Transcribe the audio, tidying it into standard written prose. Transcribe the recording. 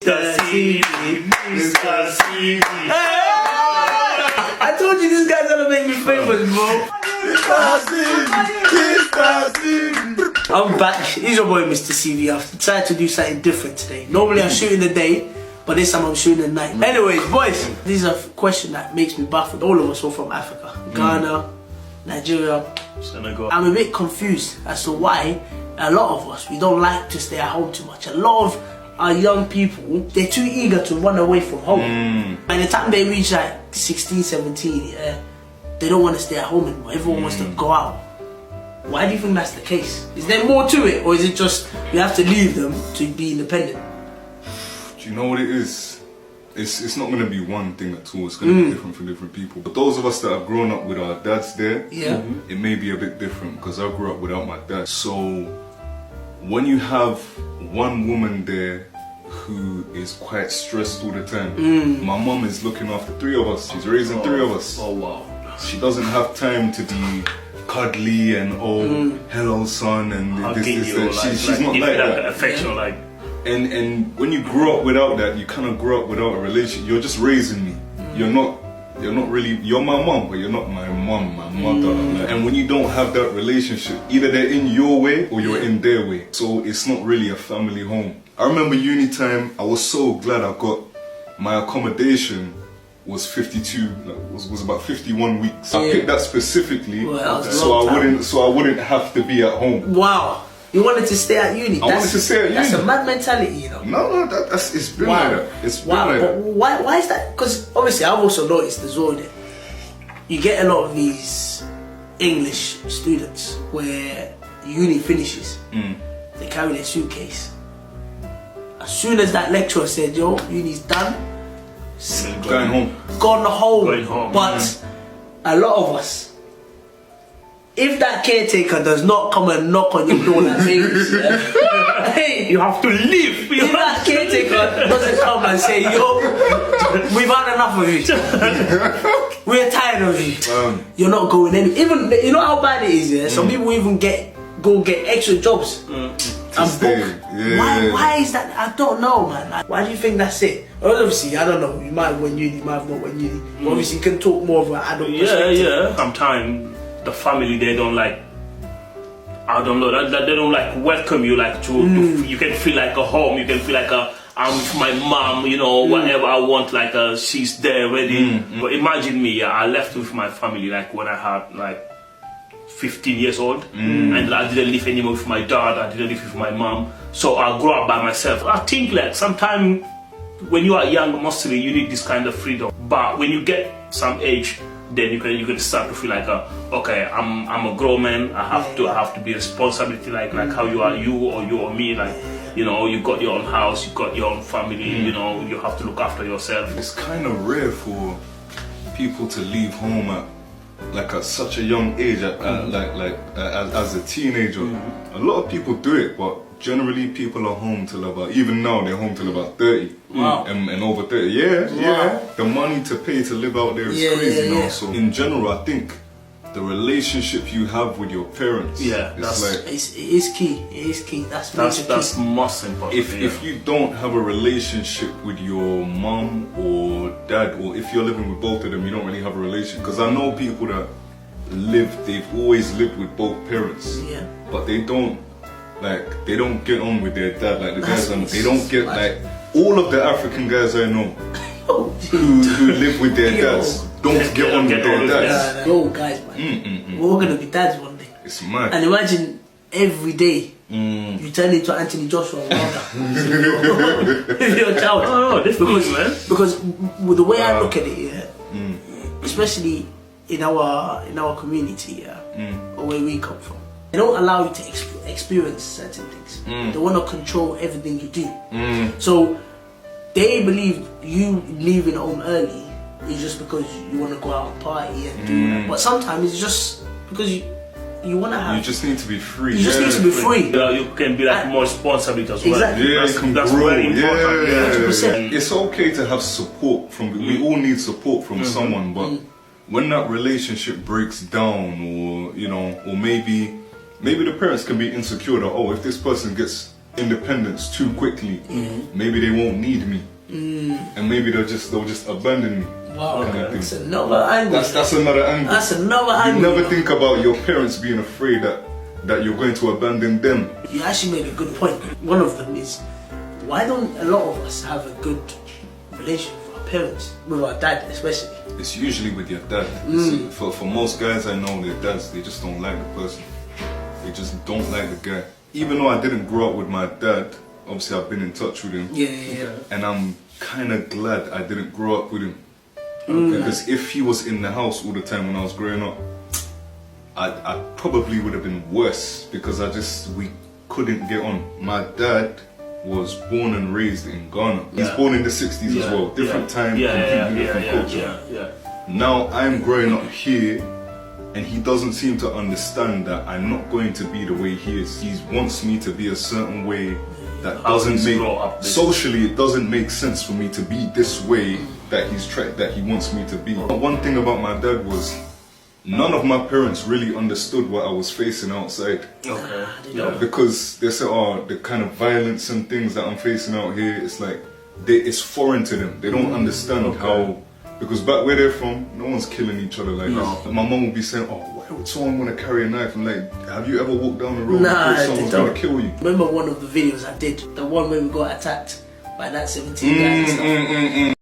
Mr. CD, Mr. CD. I told you this guy's gonna make me famous, bro. Mr. CD. I'm back. It's your boy, Mr. CD. I've decided to do something different today. Normally I'm shooting the day, but this time I'm shooting the night. Anyways, boys, this is a question that makes me baffled. All of us are from Africa, Ghana, Nigeria, Senegal. I'm a bit confused as to why a lot of us, we don't like to stay at home too much. A lot of our young people, they're too eager to run away from home. By the time they reach like 16, 17, they don't want to stay at home anymore. Everyone wants to go out. Why do you think that's the case? Is there more to it, or is it just we have to leave them to be independent? Do you know what it is? It's not going to be one thing at all. It's going to be different for different people. But those of us that have grown up with our dads there, it may be a bit different because I grew up without my dad. So when you have one woman there who is quite stressed all the time, my mum is looking after three of us. She's raising three of us. Oh wow. She doesn't have time to be cuddly and hello son and this. She's not like that. Affection, like. And when you grow up without that, you kind of grow up without a relationship. You're just raising me. You're not really, you're my mom, but you're not my mom, my mother. And when you don't have that relationship, either they're in your way or you're in their way. So it's not really a family home. I remember uni time, I was so glad I got my accommodation was 52, was about 51 weeks. I picked that specifically so I wouldn't have to be at home. Wow. You wanted to stay at uni? I wanted to stay at uni. That's a mad mentality, you know. No, it's been like that. It's been like but that. why is that? Because obviously I've also noticed as well that you get a lot of these English students where uni finishes, they carry their suitcase. As soon as that lecturer said, yo, uni's done, Going home. Going home. But a lot of us, if that caretaker does not come and knock on your door like babies, hey, you have to leave. If that caretaker doesn't come and say, yo, we've had enough of you, we're tired of you, you're not going any. Even, you know how bad it is, yeah? Some people even go get extra jobs and book. Why is that? I don't know, man. Why do you think that's it? Well, obviously, I don't know. You might have went uni, you might have not went uni. But obviously, you can talk more of an adult perspective. Yeah. Sometimes the family, they don't like, I don't know, that they don't like welcome you, like to you can feel like a home. You can feel like I'm with my mom, you know, whatever I want, like she's there ready. But imagine me, I left with my family like when I had like 15 years old, and I didn't live anymore with my dad. I didn't live with my mom, so I grew up by myself. I think like sometimes when you are young, mostly you need this kind of freedom. But when you get some age, then you can start to feel like okay, I'm a grown man. I have to be responsibility like how you are, you or me, like, you know, you got your own house, you got your own family, you know, you have to look after yourself. It's kind of rare for people to leave home at such a young age, as a teenager. A lot of people do it, but generally people are home till about, even now they're home till about 30. Wow. And over 30. Yeah. The money to pay to live out there is crazy now. So in general, I think the relationship you have with your parents, it is key. It is key. That's most important. If you don't have a relationship with your mom or dad, or if you're living with both of them, you don't really have a relationship. Because I know people that they've always lived with both parents, but they don't get on with their dad. Like the guys, they don't get like all of the African guys I know who live with their dads don't get on with their dads. Yo, guys, man, we're all gonna be dads one day. It's mad. And imagine every day you turn into Anthony Joshua with your child. Oh, difficult, man. Because with the way I look at it, especially in our community, or where we come from, they don't allow you to experience certain things. They want to control everything you do. So they believe you leaving home early is just because you want to go out and party and do that. But sometimes it's just because you want to have. You just need to be free. You just need to be free. You can be like more responsible as well. Exactly. Yeah, you can that's grow. very important. 100%. It's okay to have support from. We all need support from someone, but when that relationship breaks down, or you know, or maybe the parents can be insecure that, oh, if this person gets independence too quickly, maybe they won't need me, and maybe they'll just abandon me. Wow, kind of that's thing. another angle. That's another angle. That's another You angle. never think about your parents being afraid that you're going to abandon them. You actually made a good point. One of them is, why don't a lot of us have a good relationship with our parents, with our dad especially? It's usually with your dad. You see, for most guys I know, their dads, they just don't like the person. They just don't like the guy. Even though I didn't grow up with my dad, obviously I've been in touch with him. Yeah. And I'm kind of glad I didn't grow up with him. Because if he was in the house all the time when I was growing up, I probably would have been worse, because we couldn't get on. My dad was born and raised in Ghana. He's born in the 60s as well. Different time, completely different culture. Now I'm growing up here, and he doesn't seem to understand that I'm not going to be the way he is. He wants me to be a certain way that doesn't make, socially it doesn't make sense for me to be this way that he wants me to be. One thing about my dad was, none of my parents really understood what I was facing outside. Because they said, oh, the kind of violence and things that I'm facing out here, it's like, it's foreign to them. They don't understand how, because back where they're from, no one's killing each other like this. My mom would be saying, oh, why would someone want to carry a knife? And like, have you ever walked down the road and someone's going to kill you? Remember one of the videos I did, the one where we got attacked by that 17 guy and stuff?